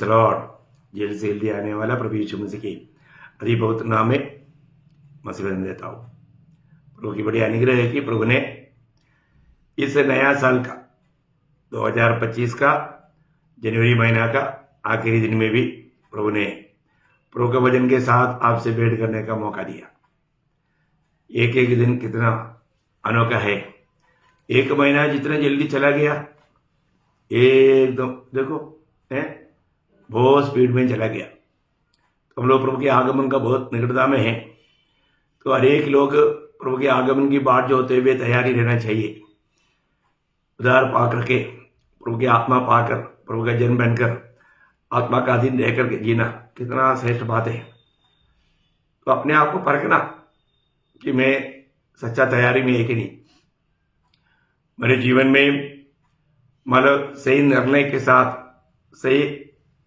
Lord, jail से जल्दी आने वाला प्रभु यीशु मसीह के अति पवित्र नाम में मसीह देता हूँ। प्रभु की बड़ी अनुग्रह है कि प्रभु ने इस नया साल का 2025 का जनवरी महीना का आखिरी दिन में भी प्रभु ने प्रभु के वचन के साथ आपसे भेंट करने का मौका दिया। एक एक दिन कितना अनोखा है। एक महीना जितना जल्दी चला गया, एकदम देखो है बहुत स्पीड में चला गया। तो हम लोग प्रभु के आगमन का बहुत निकटता में है, तो हर एक लोग प्रभु के आगमन की बाट जो होते हुए तैयारी रहना चाहिए। उधार पा करके प्रभु की आत्मा पाकर प्रभु का जन्म बनकर आत्मा का अधीन रह करके जीना कितना श्रेष्ठ बात है। तो अपने आप को परखना कि मैं सच्चा तैयारी में है कि नहीं। मेरे जीवन में मतलब सही निर्णय के साथ सही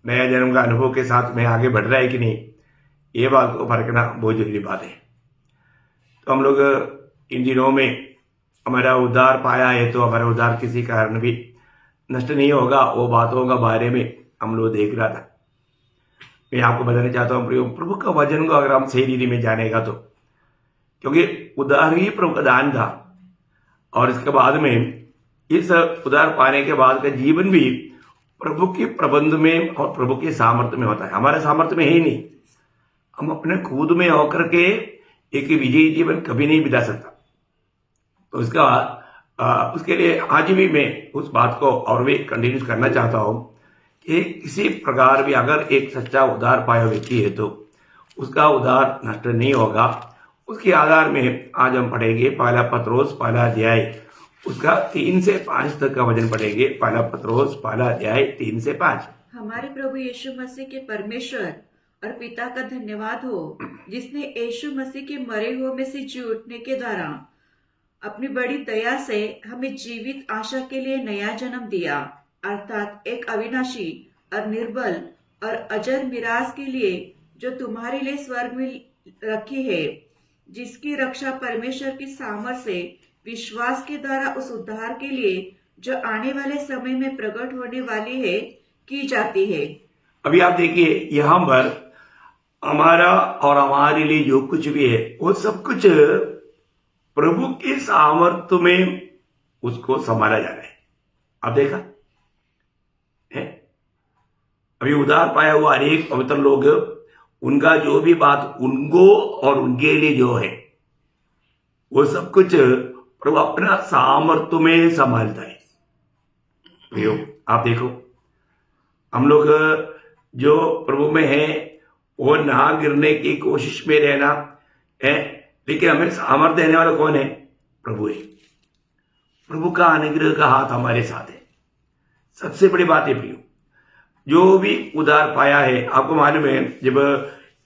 नया जन्म का अनुभव के साथ मैं आगे बढ़ रहा है कि नहीं, ये बात को परखना बहुत जरूरी बात है। तो हम लोग इन दिनों में हमारा उद्धार पाया है, तो हमारा उद्धार किसी कारण भी नष्ट नहीं होगा। वो बातों का बारे में हम लोग देख रहा था। मैं आपको बताना चाहता हूँ प्रभु का वचन को अगर हम सही रीति में जानेगा तो, क्योंकि उद्धार ही प्रभु का दान था, और इसके बाद में इस उद्धार पाने के बाद का जीवन भी प्रभु के प्रबंध में और प्रभु के सामर्थ्य में होता है। हमारे सामर्थ्य में है ही नहीं। हम अपने खुद में होकर के एक विजयी जीवन कभी नहीं बिता सकता। तो उसके लिए आज भी मैं उस बात को और भी कंटिन्यू करना चाहता हूँ कि किसी प्रकार भी अगर एक सच्चा उद्धार पाया व्यक्ति है तो उसका उद्धार नष्ट नहीं होगा। उसके आधार में आज हम पढ़ेंगे पहला पत्रोस पहला अध्याय उसका 3 से 5 तक का वचन पढ़ेंगे। पहला पत्रोस पहला अध्याय 3 से 5। हमारे प्रभु यीशु मसीह के परमेश्वर और पिता का धन्यवाद हो, जिसने यीशु मसीह के मरे हुए में से जी उठने के द्वारा अपनी बड़ी दया से हमें जीवित आशा के लिए नया जन्म दिया, अर्थात एक अविनाशी और निर्बल और अजर मिराज के लिए जो तुम्हारे लिए स्वर्ग में रखी है, जिसकी रक्षा परमेश्वर की सामर्थ से विश्वास के द्वारा उस उद्धार के लिए जो आने वाले समय में प्रकट होने वाली है की जाती है। अभी आप देखिए यहाँ पर हमारा और हमारे लिए जो कुछ भी है वो सब कुछ प्रभु के सामर्थ्य में उसको संभाला जा रहा है। आप देखा है, अभी उद्धार पाया हुआ अनेक पवित्र लोग, उनका जो भी बात उनको और उनके लिए जो है वो सब कुछ प्रभु अपना सामर्थ्य में संभालता है। भैया आप देखो, हम लोग जो प्रभु में है वो ना गिरने की कोशिश में रहना है, लेकिन हमें सामर्थ्य देने वाला कौन है? प्रभु है। प्रभु का अनुग्रह का हाथ हमारे साथ है। सबसे बड़ी बात है प्रियो, जो भी उद्धार पाया है, आपको मालूम है जब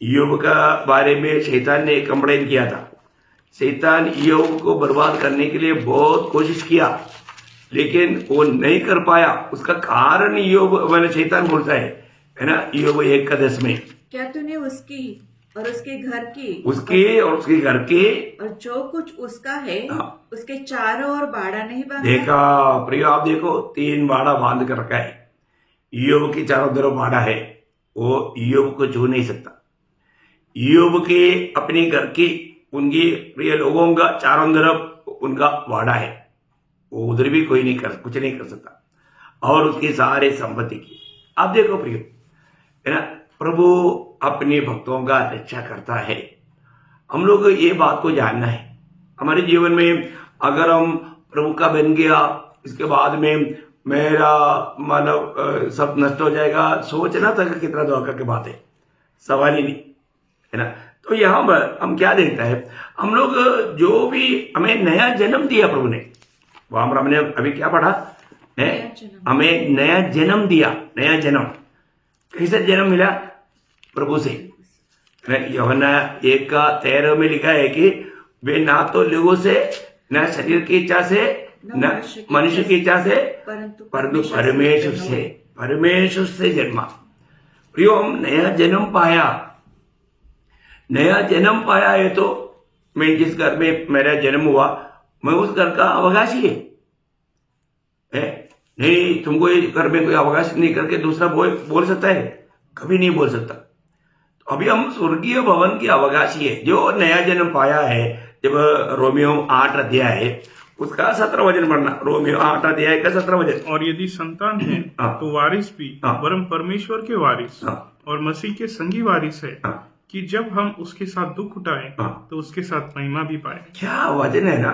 ईयोब का बारे में शैतान ने कंप्लेन किया था, शैतान ईयोब को बर्बाद करने के लिए बहुत कोशिश किया, लेकिन वो नहीं कर पाया। उसका कारण ईयोब मैंने शैतान बोलता है ना, ईयोब 1:10 में, क्या तूने उसकी और उसके घर की और उसके घर के और जो कुछ उसका है उसके चारों ओर बाड़ा नहीं बांधा? देखा प्रियो, आप देखो 3 बाड़ा बांध कर रखा है। ईयोब के चारों तरफ बाड़ा है, वो ईयोब को छू नहीं सकता। ईयोब के अपने घर की उनके प्रिय लोगों का चारों तरफ उनका बाड़ा है, वो उधर भी कुछ नहीं कर सकता। और उसके सारे संपत्ति की आप देखो प्रियो है ना, प्रभु अपने भक्तों का रक्षा करता है। हम लोग ये बात को जानना है हमारे जीवन में। अगर हम प्रभु का बन गया, इसके बाद में मेरा मानव सब नष्ट हो जाएगा, सोचना तक कितना धोखा की बात है, सवाल ही नहीं है ना। तो यहाँ पर हम क्या देखता है, हम लोग जो भी हमें नया जन्म दिया प्रभु ने, वो हमने अभी क्या पढ़ा है, हमें नया जन्म दिया। नया जन्म कैसे जन्म मिला? प्रभु से। यूहन्ना 1:13 में लिखा है कि वे ना तो लोगों से, न शरीर की इच्छा से, न मनुष्य की इच्छा से, परंतु परमेश्वर से जन्मा। प्रियो, हम नया जन्म पाया। नया जन्म पाया है तो मैं जिस घर में मेरा जन्म हुआ, मैं उस घर का अवकाशी है। नहीं, तुमको ये घर में कोई अवकाश नहीं करके दूसरा बोल सकता है? कभी नहीं बोल सकता। तो अभी हम स्वर्गीय भवन की अवकाशी है, जो नया जन्म पाया है। जब रोमियो 8 अध्याय है उसका 17 वचन पढ़ना, रोमियो 8 अध्याय का 17 वचन। और यदि संतान है हाँ। तो वारिस भी, हाँ। वरन परमेश्वर के वारिस हाँ। और मसीह के संगी वारिस है, हाँ। कि जब हम उसके साथ दुख उठाएं हाँ। तो उसके साथ महिमा भी पाए। क्या वचन है ना,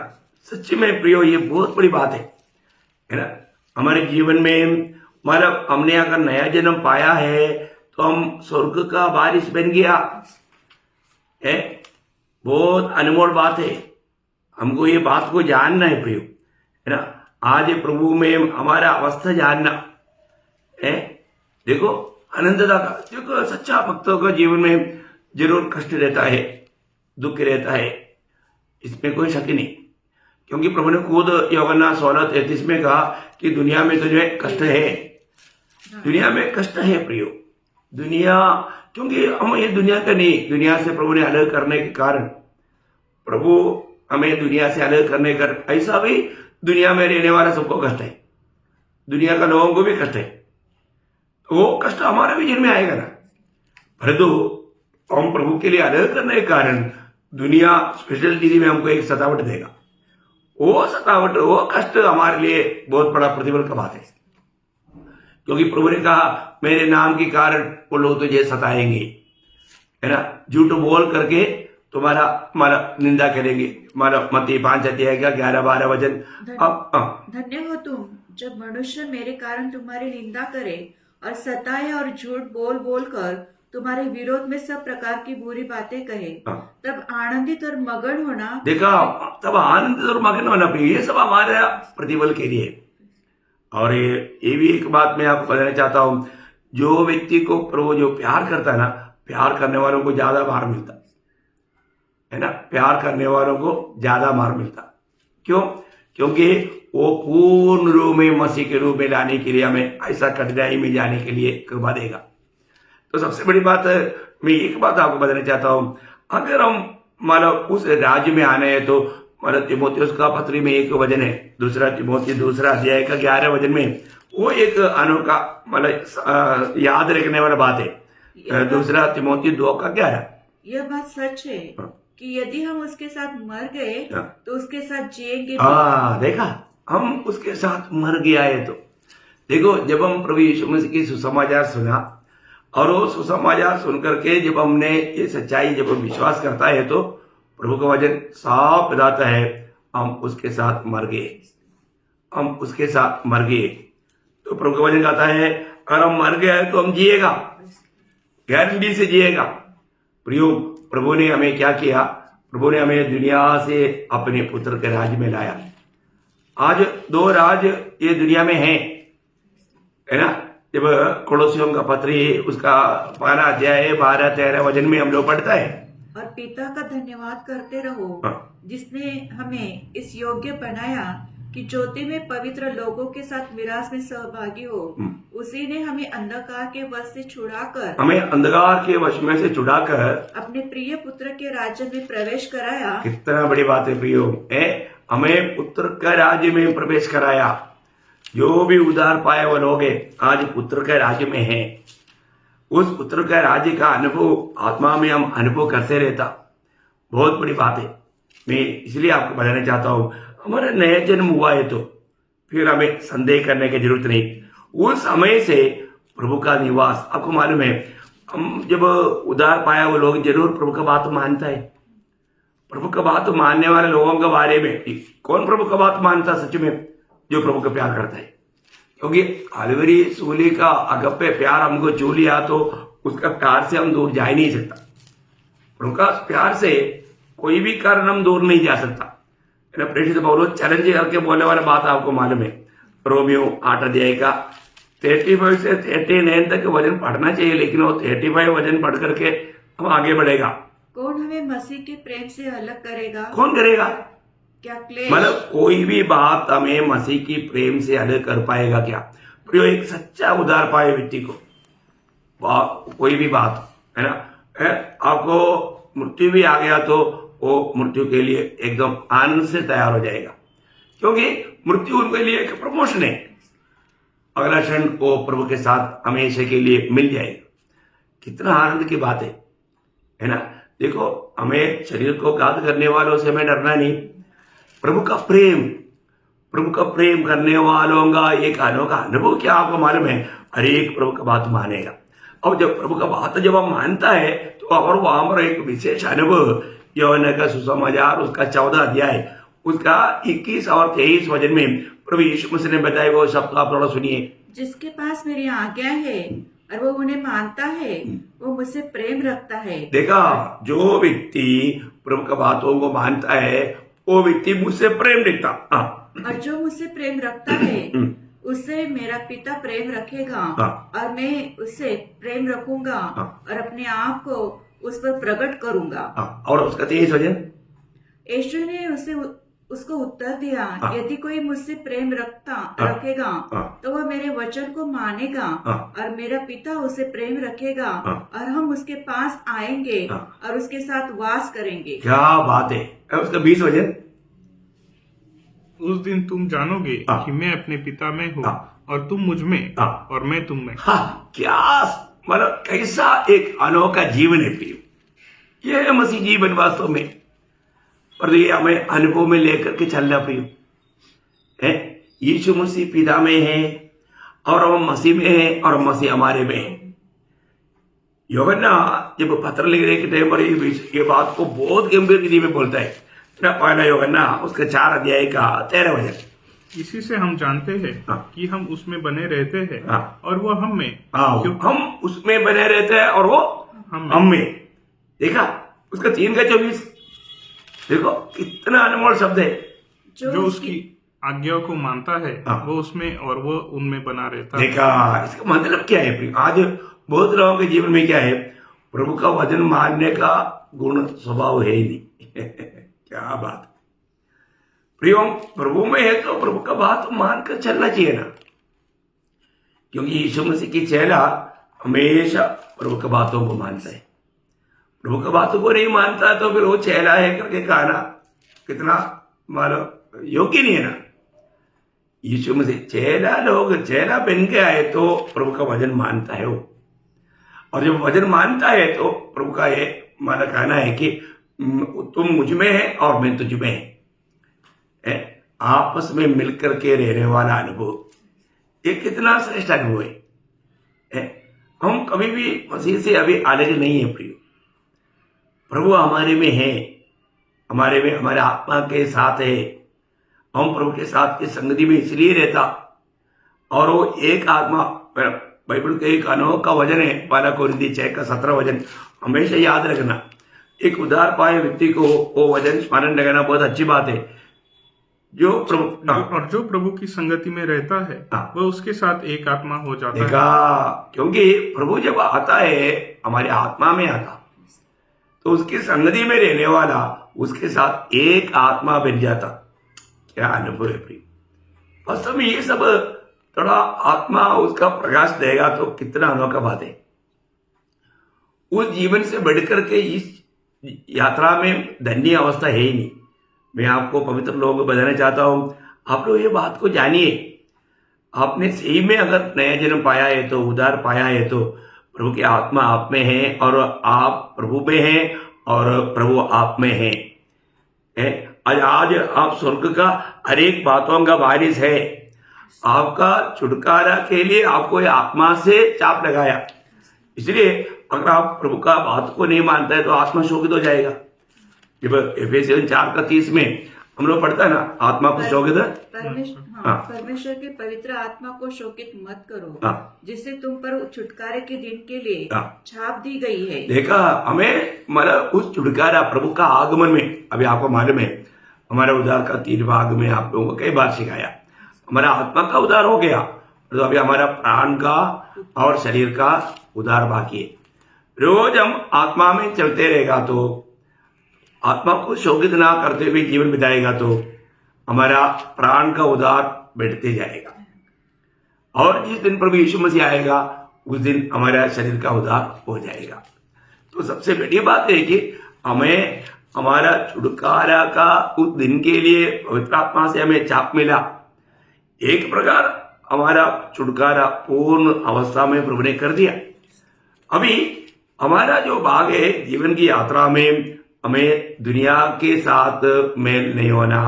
सच्ची में प्रियो, ये बहुत बड़ी बात है ना। हमारे जीवन में मतलब हमने अगर नया जन्म पाया है तो हम स्वर्ग का वारिस बन गया है। बहुत अनमोल बात है, हमको ये बात को जानना है प्रियो, है ना। आज प्रभु में हमारा अवस्था जानना है। देखो अनंतता का, देखो सच्चा भक्तों का जीवन में जरूर कष्ट रहता है, दुख रहता है, इसमें कोई शक नहीं। क्योंकि प्रभु ने खुद यूहन्ना 16:33 में कहा कि दुनिया में तुझे कष्ट है, दुनिया में कष्ट है प्रियो। दुनिया, क्योंकि हम ये दुनिया का नहीं, दुनिया से प्रभु ने अलग करने के कारण, प्रभु हमें दुनिया से अलग करने का, ऐसा भी दुनिया में रहने वाला सबको कष्ट है, दुनिया का लोगों को भी कष्ट है। तो वो कष्ट हमारे भी जीवन में आएगा ना। परंतु हम प्रभु के लिए अलग करने के कारण दुनिया स्पेशल चीज में हमको एक सतावट देगा। वो सतावट, वो कष्ट हमारे लिए बहुत बड़ा प्रतिफल का बात है। क्योंकि प्रभु ने कहा मेरे नाम के कारण वो लोग तुझे सताएंगे, है ना, झूठ बोल करके तुम्हारा निंदा करेंगे। मत्ती 5 अध्याय का 11-12 वचन। अब धन्य हो तुम जब मनुष्य मेरे कारण तुम्हारी निंदा करे और सताए और झूठ बोल बोल कर तुम्हारे विरोध में सब प्रकार की बुरी बातें कहे, तब आनंदित और मगन होना। देखा, तब आनंदित और मगन होना प्रिय, ये सब हमारे प्रतिफल के लिए। और ये भी एक बात मैं आपको बताना चाहता हूं, जो व्यक्ति को प्रभु जो प्यार करता है ना, प्यार करने वालों को ज्यादा मार मिलता है ना, प्यार करने वालों को ज्यादा मार मिलता। क्यों? क्योंकि वो पूर्ण रूप में मसीह के रूप में लाने के लिए हमें ऐसा कठिनाई में जाने के लिए कृपा देगा। तो सबसे बड़ी बात है, मैं एक बात आपको बताना चाहता हूं, अगर हम मतलब उस राज्य में आने हैं तो मतलब तिमोथियुस का पत्री में एक वचन है, दूसरा तिमोथी 2 अध्याय का 11 वचन में, वो एक अनोखा मतलब याद रखने वाला बात है। दूसरा तिमोथी 2 का 11। यह बात सच है कि यदि हम उसके साथ मर गए तो उसके साथ जिएंगे। देखा, हम उसके साथ मर गया है। तो देखो, जब हम प्रभु यीशु मसीह की सुसमाचार सुना और वो सुसमाचार सुनकर के जब हमने ये सच्चाई जब हम विश्वास करता है तो प्रभु का वचन साफ बताता है, हम उसके साथ मर गए, हम उसके साथ मर गए। तो प्रभु का वचन कहता है अगर हम मर गए तो हम जिएगा, गारंटी से जिएगा। प्रियो, प्रभु ने हमें क्या किया? प्रभु ने हमें दुनिया से अपने पुत्र के राज्य में लाया। आज 2 राज ये दुनिया में है ना। जब कोलोसियों का पत्री उसका 12 अध्याय 12-13 वचन में हम लोग पढ़ता है, और पिता का धन्यवाद करते रहो जिसने हमें इस योग्य बनाया कि ज्योति में पवित्र लोगों के साथ मिरास में सहभागी हो। उसी ने हमें अंधकार के वश से छुड़ाकर, हमें अंधकार के वश में से छुड़ाकर अपने प्रिय पुत्र के राज्य में प्रवेश कराया। कितना बड़ी बात है प्रियो, हमें पुत्र का राज्य में प्रवेश कराया। जो भी उद्धार पाए वो लोग आज पुत्र के राज्य में हैं। उस पुत्र का राज्य का अनुभव आत्मा में हम अनुभव करते रहता, बहुत बड़ी बात है। मैं इसलिए आपको बताना चाहता हूं, हमारा नया जन्म हुआ है तो फिर हमें संदेह करने की जरूरत नहीं। उस समय से प्रभु का निवास, आपको मालूम है, हम जब उद्धार पाया वो लोग जरूर प्रभु का बात मानता है। प्रभु का बात मानने वाले लोगों के बारे में कौन प्रभु का बात मानता सच में? जो प्रभु का प्यार करता है। क्योंकि अलवरी सूली का अगप्पे प्यार हमको छू लिया तो उसका प्यार से हम दूर जा ही नहीं सकता। प्रभु का प्यार से कोई भी कारण हम दूर नहीं जा सकता। प्रेषित पौलुस चैलेंज करके बोलने वाला बात आपको मालूम है, रोमियो 8 अध्याय का 35 से 39 तक वचन पढ़ना चाहिए, लेकिन वो 35 वचन पढ़ करके हम आगे बढ़ेगा। कौन हमें मसीह के प्रेम से अलग करेगा? कौन करेगा? क्या क्लेश? मतलब कोई भी बात हमें मसीह की प्रेम से अलग कर पाएगा क्या? प्रियो, एक सच्चा उद्धार पाए व्यक्ति को कोई भी बात है ना, आपको मृत्यु भी आ गया तो वो मृत्यु के लिए एकदम आनंद से तैयार हो जाएगा। क्योंकि मृत्यु उनके लिए एक प्रमोशन है। अगला क्षण वो प्रभु के साथ हमेशा के लिए मिल जाएगा। कितना आनंद की बात है ना। देखो, हमें शरीर को घात करने वालों से हमें डरना नहीं। प्रभु का प्रेम करने वालों का एक अनोखा अनुभव क्या आपको मालूम है? हर एक प्रभु का बात मानेगा। और जब प्रभु का बात जब आप मानता है तो और वहां पर एक विशेष अनुभव, यूहन्ना का सुसमाचार उसका 14 अध्याय उसका 21 और 23 वचन में प्रभु यीशु मसीह ने बताया, वो शब्द आप थोड़ा सुनिए। जिसके पास मेरी आज्ञा है और वो उन्हें मानता है, वो मुझसे प्रेम रखता है। देखा, जो व्यक्ति प्रभु का बातों को मानता है वो व्यक्ति मुझसे प्रेम रखता। और जो मुझसे प्रेम रखता है उससे मेरा पिता प्रेम रखेगा और मैं उससे प्रेम रखूंगा और अपने आप को उस पर प्रकट करूंगा। और उसका 23 वचन, यीशु ने उसको उत्तर दिया, यदि कोई मुझसे प्रेम रखेगा तो वह मेरे वचन को मानेगा और मेरा पिता उसे प्रेम रखेगा और हम उसके पास आएंगे और उसके साथ वास करेंगे। क्या बात है। उसका 20 वचन, उस दिन तुम जानोगे कि मैं अपने पिता में हूँ और तुम मुझ में और मैं तुम में। क्या मतलब कैसा एक अनोखा जीवन है प्रियो। यह है मसीह जीवन वास्तव में। और ये हमें अनुभव में लेकर के चलना प्रियो है। यीशु मसीह पिता में है और हम मसीह में है और मसीह हमारे में है। यूहन्ना जब पत्र लिखने के टाइम पर ये बात को बहुत गंभीर विधि में बोलता है। पहला यूहन्ना उसके 4 अध्याय का 13 वचन, इसी से हम जानते हैं कि हम उसमें बने रहते हैं और वो हम में। हम उसमें बने रहते हैं और वो हम में। देखा, उसका 3 का 24, देखो कितना अनमोल शब्द है। जो उसकी आज्ञाओं को मानता है वो उसमें और वो उनमें बना रहता है। देखा, इसका मतलब क्या है? आज बहुत लोगों के जीवन में क्या है? प्रभु का वचन मानने का गुण स्वभाव है ही नहीं। क्या बात प्रियो, प्रभु में है तो प्रभु का बात मानकर चलना चाहिए ना, क्योंकि यीशु मसीह की चेला हमेशा प्रभु की बातों को मानता है। प्रभु की बातों को नहीं मानता तो फिर वो चेला है करके कहना कितना मानो योग्य नहीं है ना। यीशु मसीह चेला बन के आए तो प्रभु का वचन मानता है वो। और जब वचन मानता है तो प्रभु का ये माना कहना है कि तुम मुझ में है और मैं तुझ में है। आपस में मिलकर के रहने वाला अनुभव ये कितना श्रेष्ठ अनुभव है। हम कभी भी मसीह से अभी अलग नहीं है प्रियो। प्रभु हमारे में है, हमारे आत्मा के साथ है। हम प्रभु के साथ की संगति में इसलिए रहता। और वो एक आत्मा, बाइबल का एक अनोखा वचन है, 1 कोरिन्थी 6 का 17 वचन हमेशा याद रखना। एक उद्धार पाए व्यक्ति को वो वचन स्मरण रखना बहुत अच्छी बात है। जो प्रभु की संगति में रहता है वह उसके साथ एक आत्मा हो जाता है। क्योंकि प्रभु जब आता है हमारे आत्मा में आता तो उसकी संगति में रहने वाला उसके साथ एक आत्मा बन जाता। क्या अनुभव है प्रिय। वास्तव में ये सब थोड़ा आत्मा उसका प्रकाश देगा तो कितना अनोखा बात है। उस जीवन से बढ़कर के इस यात्रा में धन्य अवस्था है ही नहीं। मैं आपको पवित्र लोगों को बताना चाहता हूं, आप लोग ये बात को जानिए। आपने सही में अगर नया जन्म पाया है तो उद्धार पाया है तो प्रभु की आत्मा आप में है और आप प्रभु में हैं और प्रभु आप में है। आज आप स्वर्ग का हर एक बातों का वारिस है। आपका छुटकारा के लिए आपको ये आत्मा से चाप लगाया। इसलिए अगर आप प्रभु का बात को नहीं मानता है तो आत्मा शोकित हो जाएगा। जब एफेसियन 4:30 में हम लोग पढ़ता है ना, आत्मा को शोकित परमेश्वर के पवित्र आत्मा को शोकित मत करो, जिससे तुम पर छुटकारे के दिन के लिए छाप दी गई है। देखा, हमें मतलब उस छुटकारा प्रभु का आगमन में, अभी आपको मालूम है हमारे उद्धार का 3 भाग में आप लोगों को कई बार सिखाया। हमारा आत्मा का उद्धार हो गया तो अभी हमारा प्राण का और शरीर का उद्धार बाकी है। रोज हम आत्मा में चलते रहेगा तो आत्मा को शोकित ना करते हुए जीवन बिताएगा तो हमारा प्राण का उद्धार बढ़ते जाएगा। और जिस दिन प्रभु यीशु मसीह आएगा उस दिन हमारा शरीर का उद्धार हो जाएगा। तो सबसे बड़ी बात है कि हमें हमारा छुटकारा का उस दिन के लिए पवित्र आत्मा से हमें चाप मिला। एक प्रकार हमारा छुटकारा पूर्ण अवस्था में प्रभु ने कर दिया। अभी हमारा जो भाग है जीवन की यात्रा में, हमें दुनिया के साथ मेल नहीं होना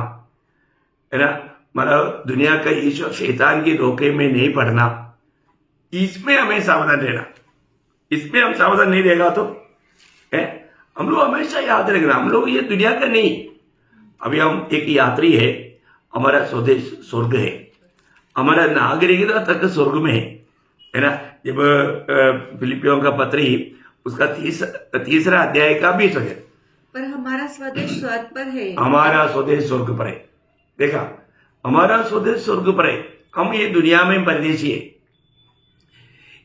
है ना, मतलब दुनिया का ईश्वर शैतान के धोखे में नहीं पड़ना, इसमें हमें सावधान रहना। इसमें हम सावधान नहीं रहेगा तो हम लोग हमेशा याद रखना, हम लोग ये दुनिया का नहीं, अभी हम एक यात्री है, हमारा स्वदेश स्वर्ग है, हमारा नागरिकता तक स्वर्ग में है ना। जब फिलिपियों का पत्री उसका तीसरा अध्याय का 20 वचन, पर हमारा स्वदेश स्वर्ग पर है। हमारा स्वदेश स्वर्ग पर है। देखा, हमारा स्वदेश स्वर्ग पर है, हम ये दुनिया में परदेशी है।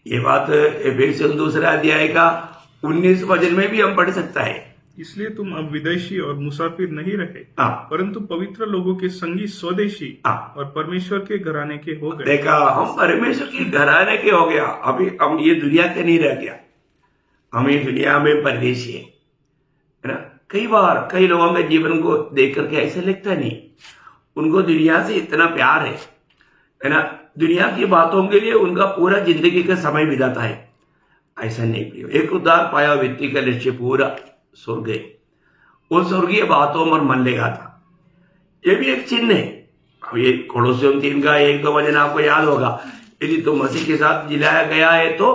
ये बात एफेसियों 2 अध्याय का 19 वचन में भी हम पढ़ सकता है। इसलिए तुम अब विदेशी और मुसाफिर नहीं रहे, हाँ। परंतु पवित्र लोगों के संगी स्वदेशी हाँ। और परमेश्वर के घराने के हो गए। देखा, हम परमेश्वर के घराने के हो गया। अभी हम ये दुनिया के नहीं रह गया, हम ये दुनिया में परदेशी है ना। कई बार कई लोगों के जीवन को देख करके ऐसा लगता नहीं, उनको दुनिया से इतना प्यार है ना, दुनिया की बातों के लिए उनका पूरा जिंदगी का समय बिताता है। ऐसा नहीं प्रियो, एक उद्धार पाया व्यक्ति का लक्ष्य पूरा स्वर्ग है, उन स्वर्गीय बातों पर मन लगाता। ये भी एक चिन्ह है। अब ये कोलोसियों 3 का 1-2 वचन आपको याद होगा, यदि तुम मसीह के साथ जिलाया गया है तो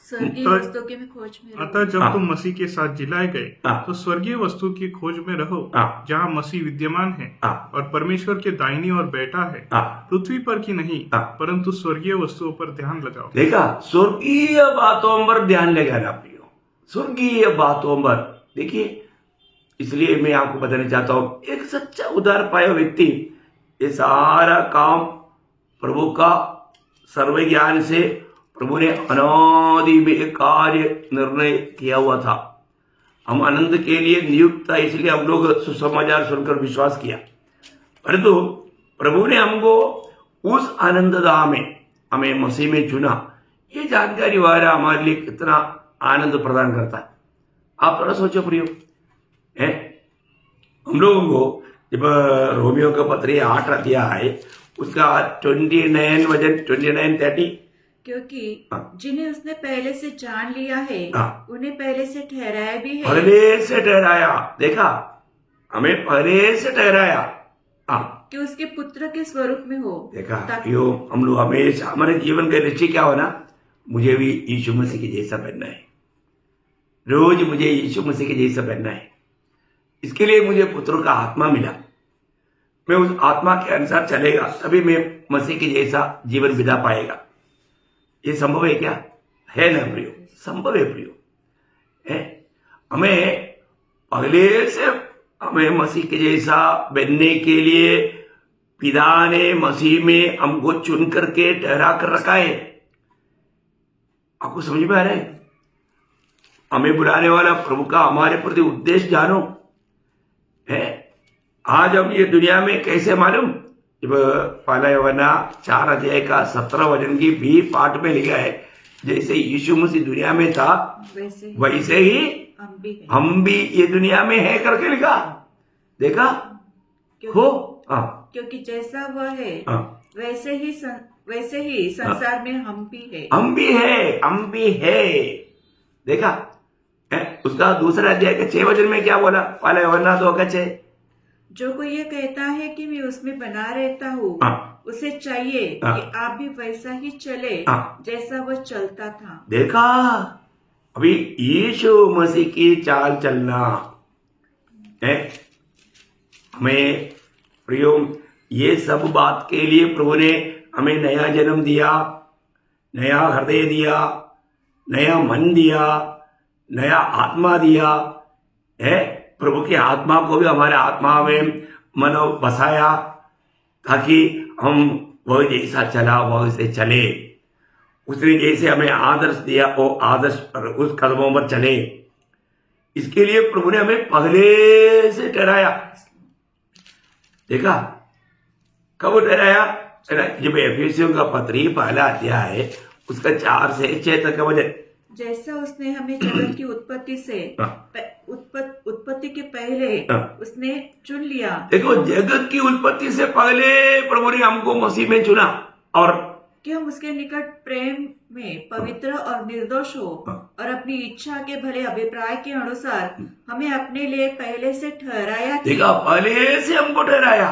स्वर्गीय वस्तु के में खोज में रहो। अतः जब तुम मसीह के साथ जिलाए गए हाँ। तो स्वर्गीय वस्तु की खोज में रहो, हाँ। जहाँ मसीह विद्यमान है हाँ। और परमेश्वर के दाहिनी ओर बैठा है। हाँ। पृथ्वी पर की नहीं, हाँ। परंतु स्वर्गीय वस्तुओं पर ध्यान लगाओ। देखा, स्वर्गीय बातों पर ध्यान लगाना प्रियो, स्वर्गीय बातों पर। देखिए, इसलिए मैं आपको बताना चाहता हूं, एक सच्चा उद्धार पाया व्यक्ति ये सारा काम प्रभु का सर्व ज्ञान से प्रभु ने अनादि में कार्य निर्णय किया हुआ था। हम आनंद के लिए नियुक्त था, इसलिए हम लोग सुसमाचार सुनकर विश्वास किया, परंतु प्रभु ने हमको उस आनंददाह में हमें मसीह में चुना। ये जानकारी वाला हमारे लिए कितना आनंद प्रदान करता है, आप थोड़ा सोचो प्रियो। है हम लोगों को जब रोमियो का पत्री 8 अध्याय उसका 29 वचन 29-30, क्योंकि हाँ। जिन्हें उसने पहले से जान लिया है हाँ। उन्हें पहले से ठहराया भी है। पहले से ठहराया, देखा, हमें पहले से ठहराया, हाँ, कि उसके पुत्र के स्वरूप में हो। देखा ताकि यो हम लोग हमेशा हमारे जीवन का लक्ष्य क्या होना, मुझे भी यीशु मसीह के जैसा बनना है, रोज मुझे यीशु मसीह के जैसा बनना है। इसके लिए मुझे पुत्र का आत्मा मिला, मैं उस आत्मा के अनुसार चलेगा तभी मैं मसीह के जैसा जीवन बिता पाएगा। ये संभव है क्या? है ना प्रियो, संभव है प्रियो। है हमें पहले से हमें मसीह के जैसा बनने के लिए पिता ने मसीह में हमको चुन करके ठहरा कर रखा है। आपको समझ में आ रहा है? हमें बुलाने वाला प्रभु का हमारे प्रति उद्देश्य जानो है। आज हम ये दुनिया में कैसे मालूम, जब पहला यूहन्ना 4 अध्याय का 17 वचन की भी पाठ में लिखा है, जैसे यीशु मसीह दुनिया में था वैसे ही हम भी ये दुनिया में है करके लिखा। देखा हो, हाँ, क्योंकि जैसा वह है हाँ, वैसे ही संसार में हम भी है। हम भी है। देखा है? उसका दूसरा अध्याय के 6 वचन में क्या बोला, पहला यूहन्ना 2 का 6, जो कोई ये कहता है कि मैं उसमें बना रहता हूँ, हाँ, उसे चाहिए हाँ, कि आप भी वैसा ही चले हाँ, जैसा वह चलता था। देखा, अभी यीशु मसीह की चाल चलना है हमें प्रियो। ये सब बात के लिए प्रभु ने हमें नया जन्म दिया, नया हृदय दिया, नया मन दिया, नया आत्मा दिया है। प्रभु की आत्मा को भी हमारे आत्मा में मनो बसाया ताकि हम वह जैसा चला वैसे चले। उसने जैसे हमें आदर्श दिया वो आदर्श पर उस कदमों पर चले। इसके लिए प्रभु ने हमें पहले से ठहराया। देखा कब ठहराया? जब एफेसियों का पत्री पहला अध्याय है उसका 4 से 6 तक का वचन, जैसा उसने हमें जगत की उत्पत्ति से उत्पत्ति के पहले उसने चुन लिया। देखो, जगत की उत्पत्ति से पहले प्रभु ने हमको मसीह में चुना और कि हम उसके निकट प्रेम में पवित्र और निर्दोष हो और अपनी इच्छा के भले अभिप्राय के अनुसार हमें अपने लिए पहले से ठहराया देखा, पहले से हमको ठहराया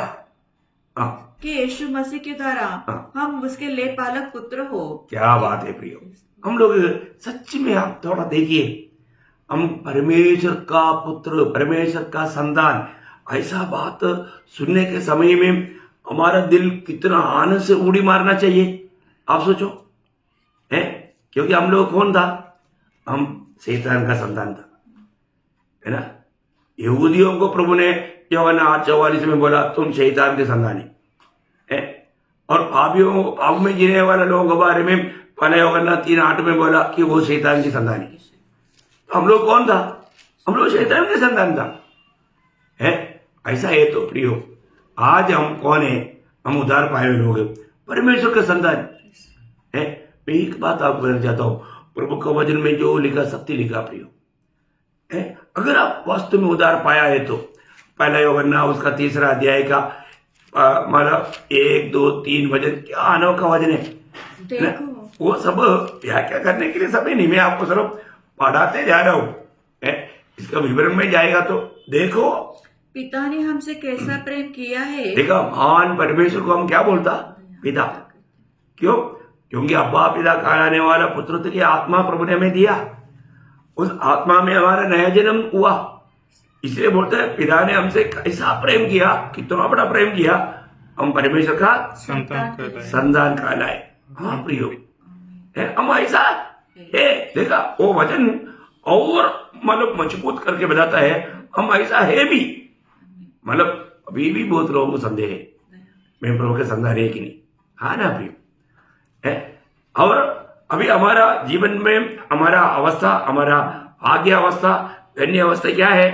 कि यीशु मसीह के द्वारा हम उसके ले पालक पुत्र हो। क्या बात है प्रियो, हम लोग सच में आप थोड़ा देखिए, हम परमेश्वर का पुत्र, परमेश्वर का संतान, ऐसा बात सुनने के समय में हमारा दिल कितना आनंद से उड़ी मारना चाहिए, आप सोचो है। क्योंकि हम लोग कौन था? हम शैतान का संतान था, है ना। यहूदियों को प्रभु ने यूहन्ना 8:44 में बोला तुम शैतान के संतान है। और पाप में जीने वाले लोगों के बारे में पहले यूहन्ना 3:8 में बोला कि वो शैतान की संतान है। तो हम लोग कौन था? हम लोग शैतान के संतान था, है। ऐसा है तो प्रियो, आज हम कौन है? हम उद्धार पाए हुए लोग, परमेश्वर के संतान है। मैं एक बात आपको कहना चाहता हूं, प्रभु के वचन में जो लिखा सत्य लिखा प्रियो है। अगर आप वास्तव में उद्धार पाया है तो पहला यूहन्ना उसका 3 अध्याय का मतलब 1, 2, 3 वचन, क्या अनोखा वचन है। देखो वो सब व्याख्या करने के लिए समय नहीं, मैं आपको सिर्फ पढ़ाते जा रहा हूं। इसका विवरण में जाएगा तो देखो पिता ने हमसे कैसा प्रेम किया है। देखा, महान परमेश्वर को हम क्या बोलता? पिता। क्यों? क्योंकि अब्बा पिता कहलाने वाला पुत्र की आत्मा प्रभु ने हमें दिया, उस आत्मा में हमारा नया जन्म हुआ, इसलिए बोलते हैं पिता ने हमसे कैसा प्रेम किया, कितना बड़ा प्रेम किया, हम परमेश्वर का संतान कहलाए। हाँ प्रियो, हम ऐसा है। देखा, वो वचन और मतलब मजबूत करके बताता है हम ऐसा है भी। मतलब अभी भी बहुत लोगों को संदेह है मैं प्रभु के संतान है कि नहीं। हाँ ना प्रियो है। और अभी हमारा जीवन में हमारा अवस्था, हमारा आगे अवस्था, धन्य अवस्था क्या है?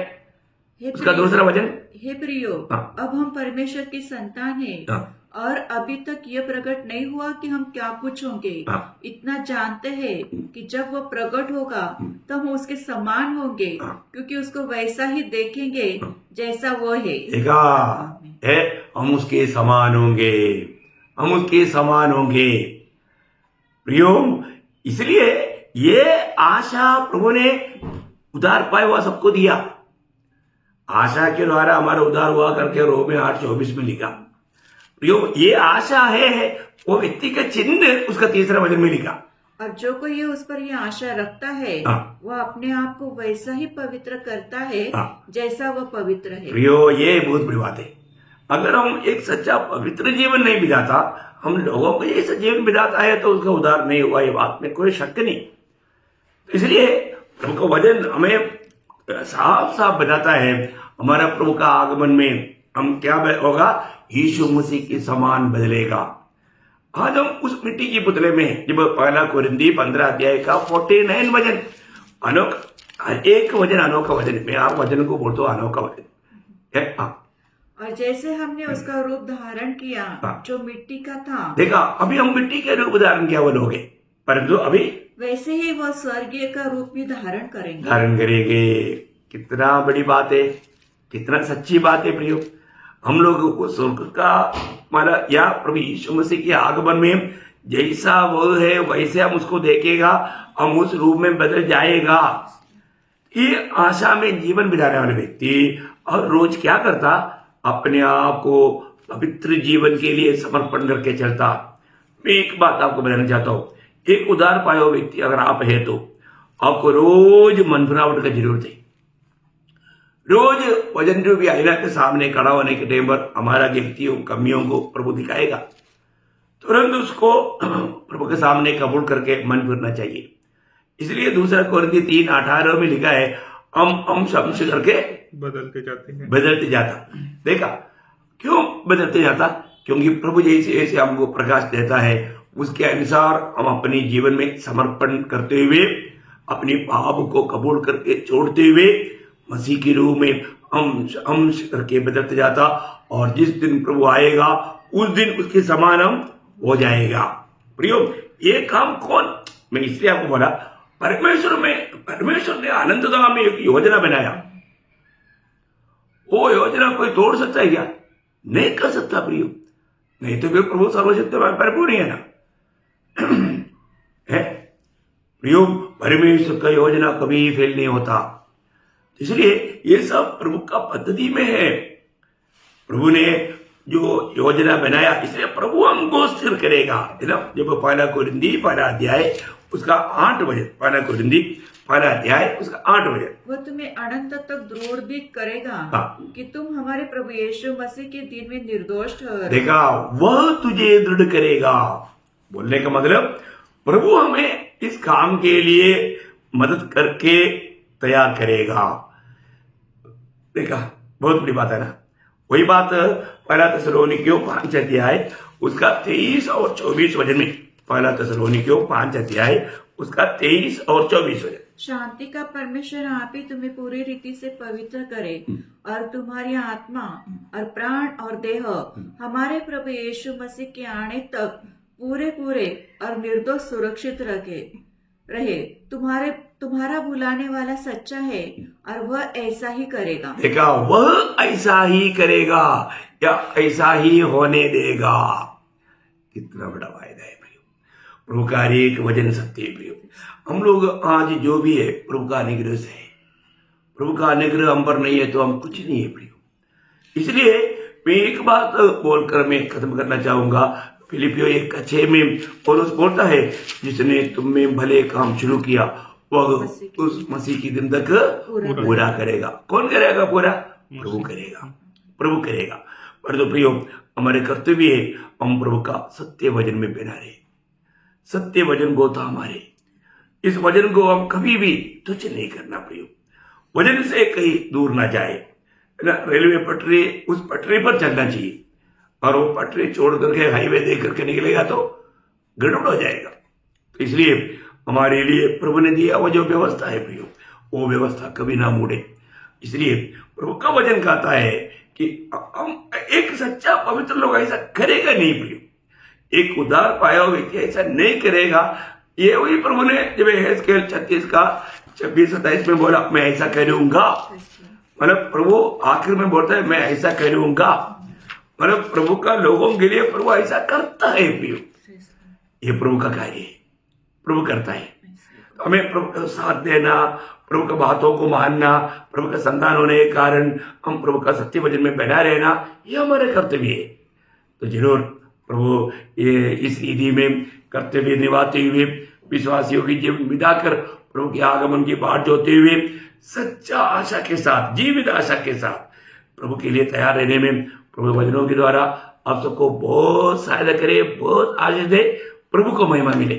उसका दूसरा वचन, हे प्रियो, अब हम परमेश्वर की संतान हैं और अभी तक यह प्रकट नहीं हुआ कि हम क्या कुछ होंगे। इतना जानते हैं कि जब वह प्रकट होगा तो हम उसके समान होंगे, क्योंकि उसको वैसा ही देखेंगे जैसा वो है। देखा है, हम उसके समान होंगे, हम उसके समान होंगे प्रियो। इसलिए ये आशा प्रभु ने उद्धार पाया हुआ सबको दिया। आशा के द्वारा हमारा उद्धार हुआ करके रोमे 8:24 में लिखा प्रियो। ये आशा है वो व्यक्ति का चिन्ह उसका 3 वचन में लिखा। और जो कोई ये उस पर ये आशा रखता है वह अपने आप को वैसा ही पवित्र करता है जैसा वह पवित्र है। प्रियो, ये बहुत बड़ी बात है। अगर हम एक सच्चा पवित्र जीवन नहीं बिताता, हम लोगों को ये जीवन बिताता है तो उसका उद्धार नहीं हुआ, ये बात में कोई शक नहीं। इसलिए प्रभु का वचन हमें साफ साफ बताता है हमारा प्रभु का आगमन में हम क्या होगा? यीशु मसीह के समान बदलेगा। आज हम उस मिट्टी की पुतले में, जब 1 कोरिन्थी 15 अध्याय का 49 वचन, अनोखा एक वचन, अनोखा वचन, मैं आप वचन को बोलता हूँ अनोखा वचन है। और जैसे हमने उसका रूप धारण किया जो मिट्टी का था। देखा, अभी हम मिट्टी के रूप धारण किया वो लोग, परंतु अभी वैसे ही वह स्वर्गीय का रूप भी धारण करेंगे। कितना बड़ी बात है, कितना सच्ची बात है प्रियो। हम लोग को स्वर्ग का मतलब या प्रभु यीशु मसीह के आगमन में जैसा वो है वैसे हम उसको देखेगा, हम उस रूप में बदल जाएगा। ये आशा में जीवन बिताने वाले व्यक्ति और रोज क्या करता? अपने आप को पवित्र जीवन के लिए समर्पण करके चलता। मैं एक बात आपको बताना चाहता हूं, एक उद्धार पाया हुआ व्यक्ति अगर आप है तो आपको रोज मन फिरावट की जरूरत है। रोज वजन रूपी आईना के सामने खड़ा होने के टाइम पर हमारा गलतियों कमियों को प्रभु दिखाएगा, तुरंत उसको प्रभु के सामने कबूल करके मन फिरना चाहिए। इसलिए 2 कोरिन्थी 3:18 में लिखा है हम शब्द करके बदलते जाता। देखा, क्यों बदलते जाता? क्योंकि प्रभु जैसे जैसे हमको प्रकाश देता है उसके अनुसार हम अपने जीवन में समर्पण करते हुए, अपनी पाप को कबूल करके छोड़ते हुए मसीह के रूप में हम करके बदलते जाता। और जिस दिन प्रभु आएगा उस दिन उसके समान हम हो जाएगा। प्रियो, ये काम कौन? मैं इसलिए आपको बोला, परमेश्वर ने अनंतता में एक योजना बनाया। वो योजना कोई तोड़ सकता है क्या? नहीं कर सकता प्रियो, नहीं तो फिर प्रभु सर्वशक्तिमान परिपूर्ण है ना। है प्रियो, परमेश्वर का योजना कभी फेल नहीं होता। इसलिए ये सब प्रभु का पद्धति में है। प्रभु ने जो योजना बनाया, इसलिए प्रभु हमको स्थिर करेगा, है ना। जब पहला कोरिन्थी पहला अध्याय उसका 8 वचन, पहला कोरिन्थी पहला अध्याय उसका 8 वचन, वह तुम्हें अनंत तक दृढ़ भी करेगा कि तुम हमारे प्रभु यीशु मसीह के दिन में निर्दोष ठहरो। देखा, वह तुझे दृढ़ करेगा। बोलने का मतलब प्रभु हमें इस काम के लिए मदद करके तैयार करेगा। देखा, बहुत बड़ी बात है ना। वही बात पहला थिस्सलुनीकियों 5 अध्याय उसका 23 और 24 वचन में, पहला थिस्सलुनीकियों 5 अध्याय उसका 23 और 24 वचन। शांति का परमेश्वर आप ही तुम्हें पूरी रीति से पवित्र करे और तुम्हारी आत्मा और प्राण और देह हमारे प्रभु यीशु मसीह के आने तक पूरे पूरे और निर्दोष सुरक्षित रहे। तुम्हारा बुलाने वाला सच्चा है और वह ऐसा ही करेगा। देखा, वह ऐसा ही करेगा या ऐसा ही होने देगा। कितना बड़ा वायदा है प्रियो, प्रभु का एक वचन सत्य है प्रियो। हम लोग आज जो भी है प्रभु का अनुग्रह से है। प्रभु का अनुग्रह हम पर नहीं है तो हम कुछ नहीं है प्रियो। इसलिए मैं एक बात बोलकर मैं खत्म करना चाहूंगा। फिलिपियों 1:6 में पौलुस बोलता है, जिसने तुम में भले काम शुरू किया वह उस मसीह की दिन तक पूरा करेगा। कौन करेगा पूरा? प्रभु करेगा, प्रभु करेगा। पर तो प्रियो, हमारे कर्तव्य है हम प्रभु का सत्य वचन में बना रहे। सत्य वचन को था हमारे, इस वचन को हम कभी भी तुच्छ नहीं करना प्रियो। वचन से कहीं दूर ना जाए, रेलवे पटरी, उस पटरी पर चलना चाहिए। और वो पटरी छोड़ करके हाईवे देख करके निकलेगा तो गड़बड़ हो जाएगा। तो इसलिए हमारे लिए प्रभु ने दिया वो जो व्यवस्था है प्रियो, वो व्यवस्था कभी ना मुड़े। इसलिए प्रभु का वचन कहता है कि हम एक सच्चा पवित्र लोग ऐसा करेगा नहीं प्रियो। एक उद्धार पाया हुआ व्यक्ति ऐसा नहीं करेगा। ये वही प्रभु ने जब यहेजकेल 36 का 26-27 में बोला, मैं ऐसा करूंगा। मतलब प्रभु आखिर में बोलता है मैं ऐसा करूंगा। मतलब प्रभु का लोगों के लिए प्रभु ऐसा करता है प्रियो। ये प्रभु का कार्य है, प्रभु करता है। तो हमें प्रभु का साथ देना, प्रभु की बातों को मानना, प्रभु का संतान होने के कारण हम प्रभु का सत्य वचन में बना रहना, ये हमारे कर्तव्य है। तो जरूर प्रभु ये इस रीति में कर्तव्य निभाते हुए विश्वासियों की जीवन बिताकर प्रभु के आगमन की बाट जोते हुए सच्चा आशा के साथ, जीवित आशा के साथ प्रभु के लिए तैयार रहने में प्रभु वचनों के द्वारा आप सबको बहुत सहायता करे, बहुत आशीष दे। प्रभु को महिमा मिले।